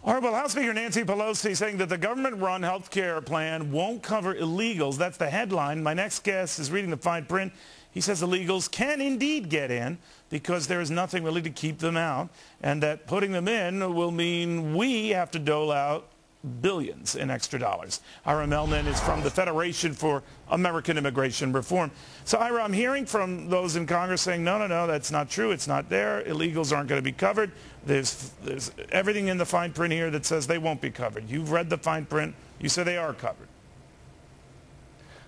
All right, well, House Speaker Nancy Pelosi saying that the government-run health care plan won't cover illegals. That's the headline. My next guest is reading the fine print. He says illegals can indeed get in because there is nothing really to keep them out, and that putting them in will mean we have to dole out billions in extra dollars. Ira Mehlman is from the Federation for American Immigration Reform. So, Ira, I'm hearing from those in Congress saying, no, that's not true. It's not there. Illegals aren't going to be covered. There's everything in the fine print here that says they won't be covered. You've read the fine print. You say they are covered.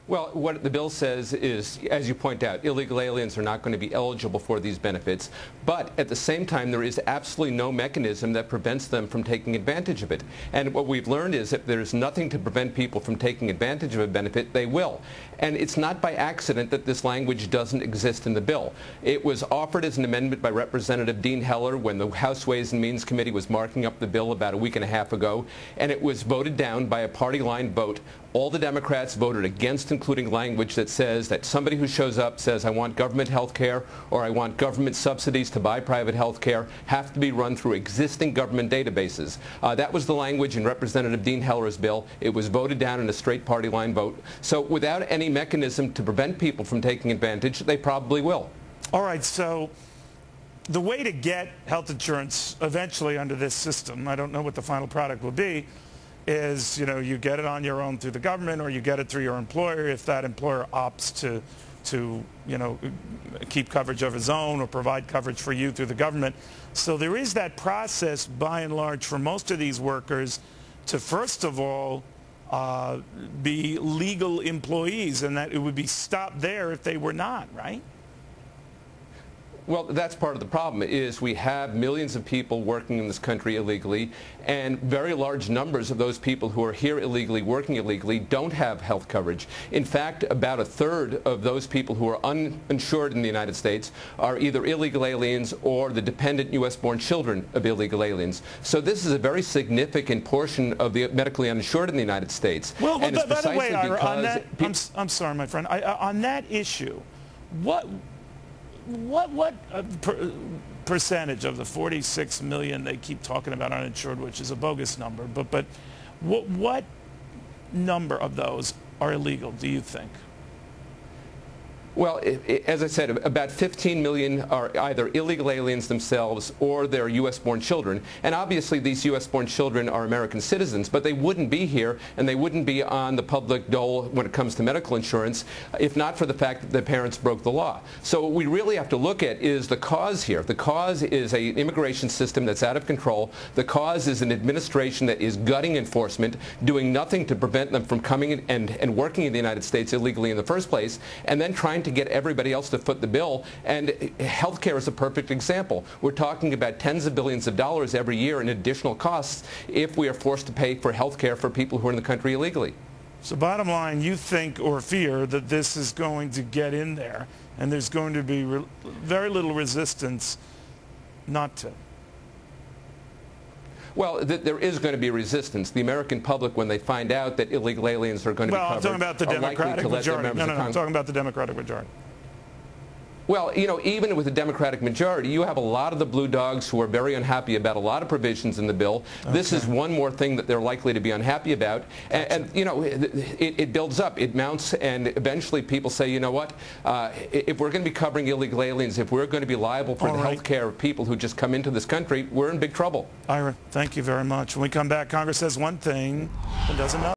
Well, what the bill says is, as you point out, illegal aliens are not going to be eligible for these benefits. But at the same time, there is absolutely no mechanism that prevents them from taking advantage of it. And what we've learned is that there's nothing to prevent people from taking advantage of a benefit, they will. And it's not by accident that this language doesn't exist in the bill. It was offered as an amendment by Representative Dean Heller when the House Ways and Means Committee was marking up the bill about a week and a half ago, and it was voted down by a party-line vote. All the Democrats voted against including language that says that somebody who shows up says, I want government health care or I want government subsidies to buy private health care, have to be run through existing government databases. That was the language in Representative Dean Heller's bill. It was voted down in a straight party line vote. So without any mechanism to prevent people from taking advantage, they probably will. All right, so the way to get health insurance eventually under this system, I don't know what the final product will be, is, you get it on your own through the government or you get it through your employer if that employer opts to keep coverage of his own or provide coverage for you through the government. So there is that process by and large for most of these workers to first of all be legal employees, and that it would be stopped there if they were not, right? Well, that's part of the problem, is we have millions of people working in this country illegally, and very large numbers of those people who are here illegally, working illegally, don't have health coverage. In fact, about a third of those people who are uninsured in the United States are either illegal aliens or the dependent U.S.-born children of illegal aliens. So this is a very significant portion of the medically uninsured in the United States. Well, by the way, Ira, on that, I'm sorry, my friend, on that issue, what percentage of the 46 million they keep talking about uninsured, which is a bogus number, but what number of those are illegal, do you think? Well, as I said, about 15 million are either illegal aliens themselves or their U.S.-born children. And obviously these U.S.-born children are American citizens, but they wouldn't be here and they wouldn't be on the public dole when it comes to medical insurance if not for the fact that their parents broke the law. So what we really have to look at is the cause here. The cause is an immigration system that's out of control. The cause is an administration that is gutting enforcement, doing nothing to prevent them from coming and working in the United States illegally in the first place, and then trying to get everybody else to foot the bill. And healthcare is a perfect example. We're talking about tens of billions of dollars every year in additional costs if we are forced to pay for healthcare for people who are in the country illegally. So bottom line, you think or fear that this is going to get in there and there's going to be very little resistance not to? Well, there is going to be resistance. The American public, when they find out that illegal aliens are going to be covered, I'm talking about the Democratic majority. No, I'm talking about the Democratic majority. Well, even with the Democratic majority, you have a lot of the blue dogs who are very unhappy about a lot of provisions in the bill. Okay. This is one more thing that they're likely to be unhappy about. Gotcha. And it builds up. It mounts, and eventually people say, you know what, if we're going to be covering illegal aliens, if we're going to be liable for the health care of people who just come into this country, we're in big trouble. Ira, thank you very much. When we come back, Congress says one thing and does another.